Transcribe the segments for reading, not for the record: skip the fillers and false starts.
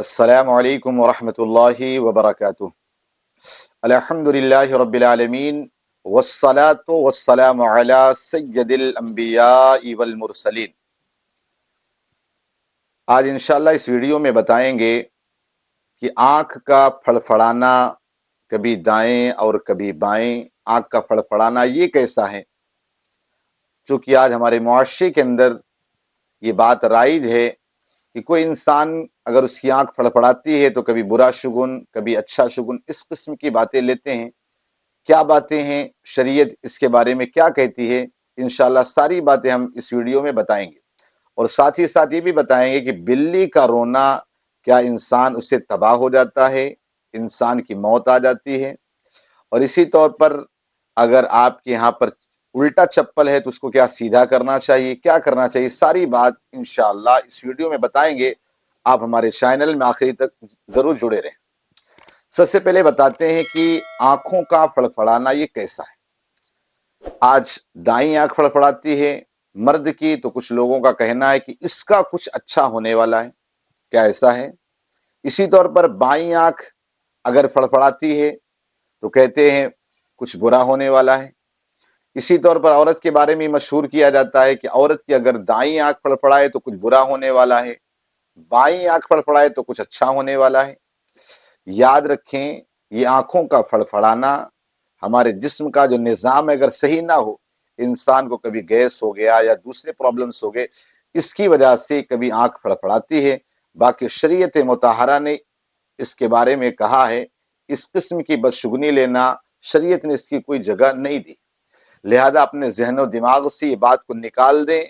السلام علیکم ورحمۃ اللہ وبرکاتہ۔ الحمدللہ رب العالمین والصلاة والسلام علی سید الانبیاء والمرسلین۔ آج انشاءاللہ اس ویڈیو میں بتائیں گے کہ آنکھ کا پھڑپھڑانا کبھی دائیں اور کبھی بائیں، آنکھ کا پھڑپھڑانا یہ کیسا ہے؟ چونکہ آج ہمارے معاشرے کے اندر یہ بات رائج ہے کہ کوئی انسان اگر اس کی آنکھ پھڑپڑاتی ہے تو کبھی برا شگن کبھی اچھا شگن، اس قسم کی باتیں لیتے ہیں۔ کیا باتیں ہیں، شریعت اس کے بارے میں کیا کہتی ہے، انشاءاللہ ساری باتیں ہم اس ویڈیو میں بتائیں گے، اور ساتھ ہی ساتھ یہ بھی بتائیں گے کہ بلی کا رونا کیا انسان اس سے تباہ ہو جاتا ہے، انسان کی موت آ جاتی ہے؟ اور اسی طور پر اگر آپ کے یہاں پر الٹا چپل ہے تو اس کو کیا سیدھا کرنا چاہیے، کیا کرنا چاہیے، ساری بات انشاءاللہ اس ویڈیو میں بتائیں گے۔ آپ ہمارے چینل میں آخری تک ضرور جڑے رہیں۔ سب سے پہلے بتاتے ہیں کہ آنکھوں کا پھڑپھڑانا یہ کیسا ہے۔ آج دائیں آنکھ پھڑپھڑاتی ہے مرد کی تو کچھ لوگوں کا کہنا ہے کہ اس کا کچھ اچھا ہونے والا ہے، کیا ایسا ہے؟ اسی طور پر بائیں آنکھ اگر پھڑپھڑاتی ہے تو کہتے ہیں کچھ برا ہونے والا ہے۔ اسی طور پر عورت کے بارے میں مشہور کیا جاتا ہے کہ عورت کی اگر دائیں آنکھ پھڑپھڑائے تو کچھ برا ہونے والا ہے، بائیں آنکھ پھڑپھڑائے تو کچھ اچھا ہونے والا ہے۔ یاد رکھیں، یہ آنکھوں کا پھڑپھڑانا ہمارے جسم کا جو نظام ہے اگر صحیح نہ ہو، انسان کو کبھی گیس ہو گیا یا دوسرے پرابلمز ہو گئے، اس کی وجہ سے کبھی آنکھ پھڑپھڑاتی ہے۔ باقی شریعت مطہرہ نے اس کے بارے میں کہا ہے، اس قسم کی بدشگونی لینا شریعت نے اس کی کوئی جگہ نہیں دی، لہذا اپنے ذہن و دماغ سے یہ بات کو نکال دیں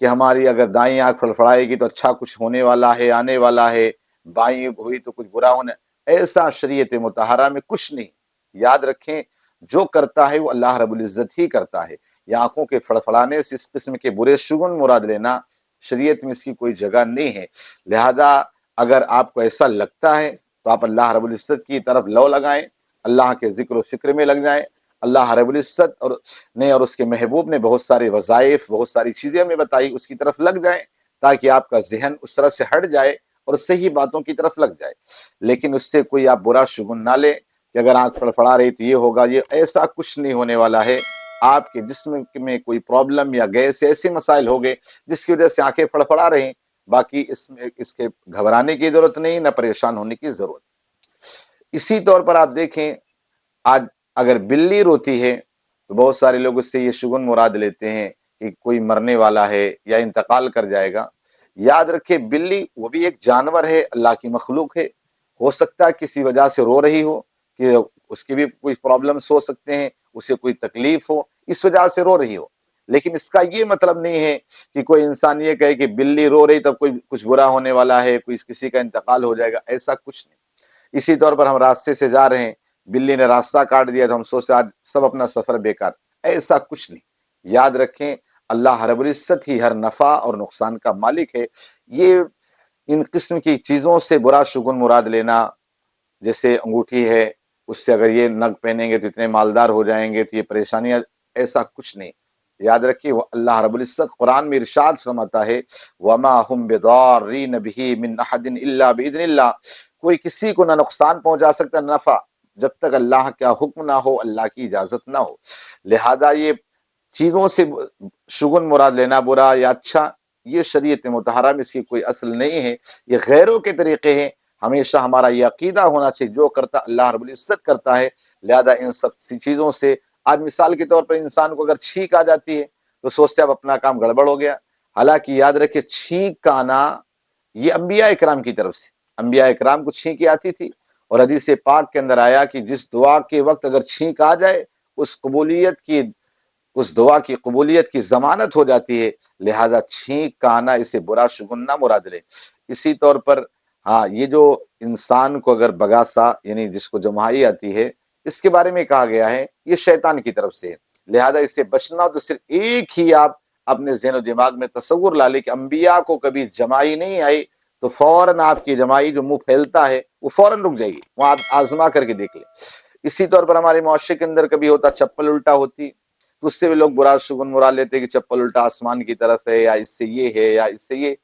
کہ ہماری اگر دائیں آنکھ پھڑپھڑائے گی تو اچھا کچھ ہونے والا ہے، آنے والا ہے، بائیں ہوئی تو کچھ برا ہونے، ایسا شریعت مطہرہ میں کچھ نہیں۔ یاد رکھیں، جو کرتا ہے وہ اللہ رب العزت ہی کرتا ہے۔ یہ آنکھوں کے پھڑپھڑانے سے اس قسم کے برے شگن مراد لینا شریعت میں اس کی کوئی جگہ نہیں ہے، لہذا اگر آپ کو ایسا لگتا ہے تو آپ اللہ رب العزت کی طرف لو لگائیں، اللہ کے ذکر و فکر میں لگ جائیں۔ اللہ رب العزت اور اس کے محبوب نے بہت سارے وظائف، بہت ساری چیزیں ہمیں بتائی، اس کی طرف لگ جائیں تاکہ آپ کا ذہن اس طرح سے ہٹ جائے اور صحیح باتوں کی طرف لگ جائے۔ لیکن اس سے کوئی آپ برا شگن نہ لیں کہ اگر آنکھ پھڑپھڑا رہی تو یہ ہوگا، یہ ایسا کچھ نہیں ہونے والا ہے۔ آپ کے جسم میں کوئی پرابلم یا گیس ایسے مسائل ہو گئے جس کی وجہ سے آنکھیں پھڑپھڑا رہی، باقی اس کے گھبرانے کی ضرورت نہیں، نہ پریشان ہونے کی ضرورت۔ اسی طور پر آپ دیکھیں، آج اگر بلی روتی ہے تو بہت سارے لوگ اس سے یہ شگن مراد لیتے ہیں کہ کوئی مرنے والا ہے یا انتقال کر جائے گا۔ یاد رکھے، بلی وہ بھی ایک جانور ہے، اللہ کی مخلوق ہے، ہو سکتا ہے کسی وجہ سے رو رہی ہو، کہ اس کے بھی کوئی پرابلمز ہو سکتے ہیں، اسے کوئی تکلیف ہو، اس وجہ سے رو رہی ہو، لیکن اس کا یہ مطلب نہیں ہے کہ کوئی انسان یہ کہے کہ بلی رو رہی تو کوئی کچھ برا ہونے والا ہے، کوئی کسی کا انتقال ہو جائے گا، ایسا کچھ نہیں۔ اسی طور پر ہم راستے سے جا رہے ہیں، بلی نے راستہ کاٹ دیا تو ہم سوچتے آج سب اپنا سفر بیکار، ایسا کچھ نہیں۔ یاد رکھیں، اللہ رب العزت ہی ہر نفع اور نقصان کا مالک ہے۔ یہ ان قسم کی چیزوں سے برا شگن مراد لینا، جیسے انگوٹھی ہے، اس سے اگر یہ نگ پہنیں گے تو اتنے مالدار ہو جائیں گے تو یہ پریشانیاں، ایسا کچھ نہیں۔ یاد رکھیے، وہ اللہ رب العزت قرآن میں ارشاد فرماتا ہے، وَمَا هُمْ بِضَارِّينَ بِهِ مِنْ أَحَدٍ إِلَّا بِإِذْنِ اللَّهِ، کوئی کسی کو نہ نقصان پہنچا سکتا نہ نفع، جب تک اللہ کا حکم نہ ہو، اللہ کی اجازت نہ ہو۔ لہذا یہ چیزوں سے شگن مراد لینا برا یا اچھا، یہ شریعت مطہرہ میں اس کی کوئی اصل نہیں ہے، یہ غیروں کے طریقے ہیں۔ ہمیشہ ہمارا یہ عقیدہ ہونا چاہیے، جو کرتا اللہ رب العزت کرتا ہے، لہذا ان سب چیزوں سے، آج مثال کے طور پر انسان کو اگر چھینک آ جاتی ہے تو سوچتے اب اپنا کام گڑبڑ ہو گیا، حالانکہ یاد رکھے چھینک کا آنا یہ انبیاء اکرام کی طرف سے، انبیاء اکرام کو چھینکیں آتی تھی، اور حدیث پاک کے اندر آیا کہ جس دعا کے وقت اگر چھینک آ جائے اس دعا کی قبولیت کی ضمانت ہو جاتی ہے، لہذا چھینک کا آنا اسے برا شگن نہ مراد لے۔ اسی طور پر ہاں، یہ جو انسان کو اگر بگاسا یعنی جس کو جمہائی آتی ہے، اس کے بارے میں کہا گیا ہے یہ شیطان کی طرف سے ہے، لہذا اس سے بچنا تو صرف ایک ہی آپ اپنے ذہن و دماغ میں تصور لا لے کہ انبیاء کو کبھی جمائی نہیں آئی تو فوراً آپ کی جمائی جو منہ پھیلتا ہے وہ فوراً رک جائے گی، وہ آپ آزما کر کے دیکھ لیں۔ اسی طور پر ہمارے معاشرے کے اندر کبھی ہوتا چپل الٹا ہوتی تو اس سے بھی لوگ برا شگن مراد لیتے کہ چپل الٹا آسمان کی طرف ہے، یا اس سے یہ ہے، یا اس سے یہ۔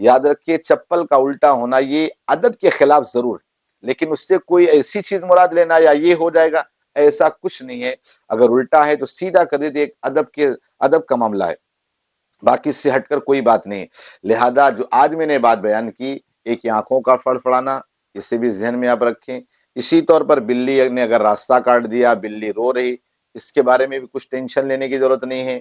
یاد رکھیے چپل کا الٹا ہونا یہ ادب کے خلاف ضرور ہے، لیکن اس سے کوئی ایسی چیز مراد لینا یا یہ ہو جائے گا، ایسا کچھ نہیں ہے۔ اگر الٹا ہے تو سیدھا کر دیتے، ایک ادب کا معاملہ ہے، باقی اس سے ہٹ کر کوئی بات نہیں۔ لہذا جو آج میں نے بات بیان کی، ایک آنکھوں کا فڑفڑانا، اسے بھی ذہن میں آپ رکھیں۔ اسی طور پر بلی نے اگر راستہ کاٹ دیا، بلی رو رہی، اس کے بارے میں بھی کچھ ٹینشن لینے کی ضرورت نہیں ہے۔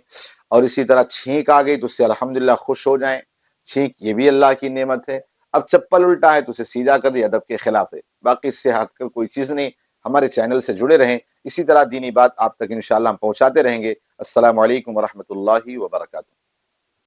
اور اسی طرح چھینک آ گئی تو اس سے الحمدللہ خوش ہو جائیں، چھینک یہ بھی اللہ کی نعمت ہے۔ اب چپل الٹا ہے تو اسے سیدھا کر دیا، ادب کے خلاف ہے، باقی اس سے ہٹ کر کوئی چیز نہیں۔ ہمارے چینل سے جڑے رہیں، اسی طرح دینی بات آپ تک انشاءاللہ ہم پہنچاتے رہیں گے۔ السلام علیکم ورحمۃ اللہ وبرکاتہ۔